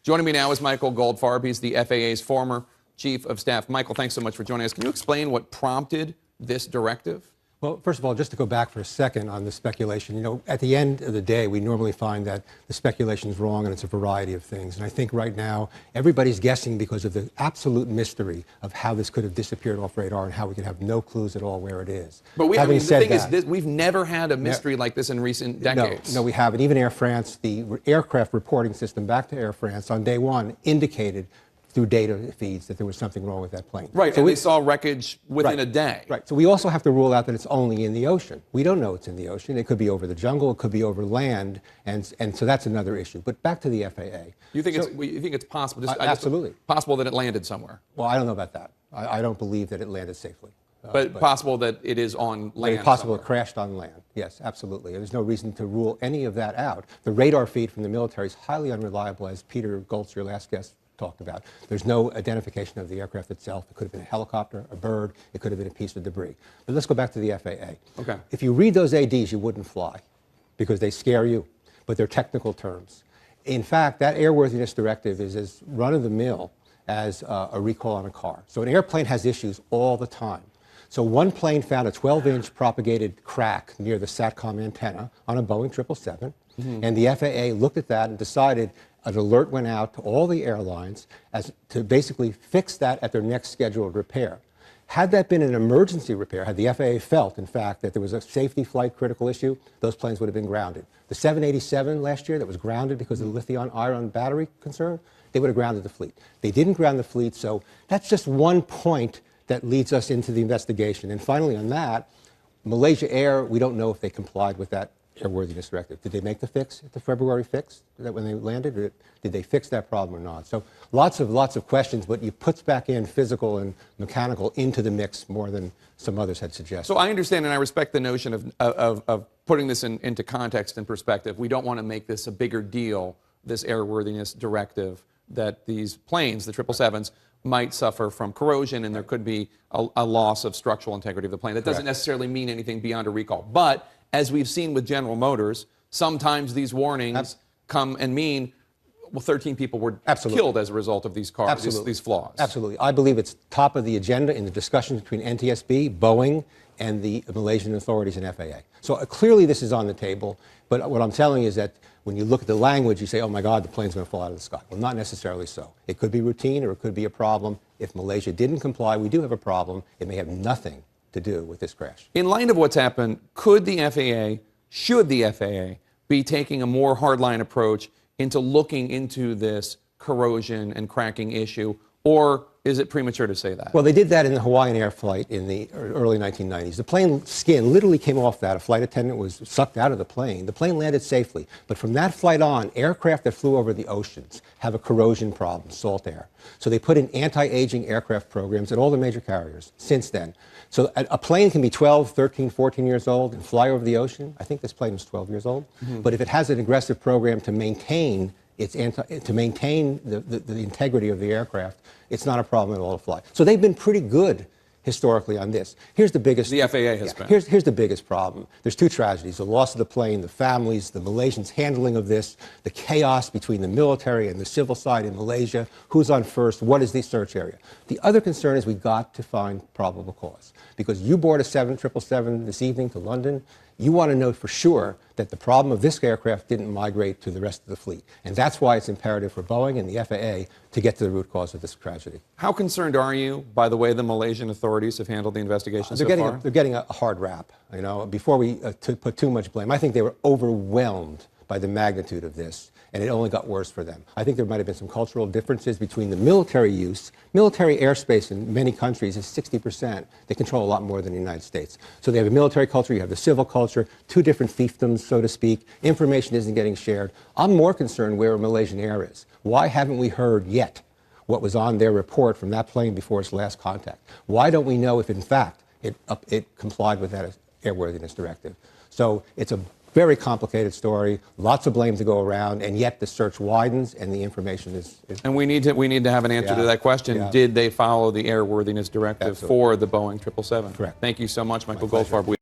Joining me now is Michael Goldfarb. He's the FAA's former chief of staff. Michael, thanks so much for joining us. Can you explain what prompted this directive? Well, first of all, just to go back for a second on the speculation, at the end of the day, we normally find that the speculation is wrong and it's a variety of things. And I think right now, everybody's guessing because of the absolute mystery of how this could have disappeared off radar and how we could have no clues at all where it is. But the thing is, we've never had a mystery like this in recent decades. No, we haven't. Even Air France, the aircraft reporting system back to Air France on day one indicated through data feeds that there was something wrong with that plane. Right, so we saw wreckage within a day. Right, so we also have to rule out that it's only in the ocean. We don't know it's in the ocean. It could be over the jungle, it could be over land, and so that's another issue. But back to the FAA. You think it's possible? Absolutely. Possible that it landed somewhere? Well, I don't know about that. I don't believe that it landed safely. But possible that it is on land. It's possible it crashed on land. Yes, absolutely. There's no reason to rule any of that out. The radar feed from the military is highly unreliable, as Peter Goltz, your last guest, talked about. There's no identification of the aircraft itself. It could have been a helicopter, a bird, it could have been a piece of debris. But let's go back to the FAA. Okay. If you read those ADs, you wouldn't fly because they scare you, but they're technical terms. In fact, that airworthiness directive is as run-of-the-mill as a recall on a car. So an airplane has issues all the time. So one plane found a 12-inch propagated crack near the SATCOM antenna on a Boeing 777, and the FAA looked at that and decided an alert went out to all the airlines to basically fix that at their next scheduled repair. Had that been an emergency repair, had the FAA felt, in fact, that there was a safety flight critical issue, those planes would have been grounded. The 787 last year that was grounded because of the lithium-ion battery concern, they would have grounded the fleet. They didn't ground the fleet, so that's just one point that leads us into the investigation. And finally on that, Malaysia Air, we don't know if they complied with that airworthiness directive. Did they make the fix at the February fix that when they landed, or did they fix that problem or not? So lots of questions, but you put back in physical and mechanical into the mix more than some others had suggested. So I understand and I respect the notion of putting this into context and perspective. We don't want to make this a bigger deal, this airworthiness directive, that these planes, the 777s, might suffer from corrosion and there could be a loss of structural integrity of the plane. That doesn't necessarily mean anything beyond a recall. But as we've seen with General Motors, sometimes these warnings come and mean, well, 13 people were killed as a result of these cars, these flaws. Absolutely. I believe it's top of the agenda in the discussions between NTSB, Boeing, and the Malaysian authorities and FAA. So clearly this is on the table, but what I'm telling you is that when you look at the language, you say, oh my God, the plane's going to fall out of the sky. Well, not necessarily so. It could be routine or it could be a problem. If Malaysia didn't comply, we do have a problem. It may have nothing to do with this crash. In light of what's happened, should the FAA be taking a more hardline approach into looking into this corrosion and cracking issue, or is it premature to say that? Well, they did that in the Hawaiian Air flight in the early 1990s. The plane skin literally came off that. A flight attendant was sucked out of the plane. The plane landed safely. But from that flight on, aircraft that flew over the oceans have a corrosion problem, salt air. So they put in anti-aging aircraft programs at all the major carriers since then. So a plane can be 12, 13, 14 years old and fly over the ocean. I think this plane was 12 years old. But if it has an aggressive program to maintain the integrity of the aircraft, it's not a problem at all to fly. So they've been pretty good historically on this. Here's the biggest. The FAA has been. Here's the biggest problem. There's two tragedies: the loss of the plane, the families, the Malaysians' handling of this, the chaos between the military and the civil side in Malaysia. Who's on first? What is the search area? The other concern is we've got to find probable cause, because you board a 777 this evening to London. You want to know for sure that the problem of this aircraft didn't migrate to the rest of the fleet. And that's why it's imperative for Boeing and the FAA to get to the root cause of this tragedy. How concerned are you by the way the Malaysian authorities have handled the investigation so far? They're getting a hard rap. Before we put too much blame, I think they were overwhelmed by the magnitude of this, and it only got worse for them. I think there might have been some cultural differences between the military use. Military airspace in many countries is 60%. They control a lot more than the United States. So they have a military culture, you have the civil culture, two different fiefdoms, so to speak. Information isn't getting shared. I'm more concerned where Malaysian Air is. Why haven't we heard yet what was on their report from that plane before its last contact? Why don't we know if, in fact, it complied with that airworthiness directive? So it's a very complicated story, lots of blame to go around, and yet the search widens and the information is and we need to have an answer to that question. Did they follow the airworthiness directive for the Boeing 777? Correct. Thank you so much, Michael Goldfarb.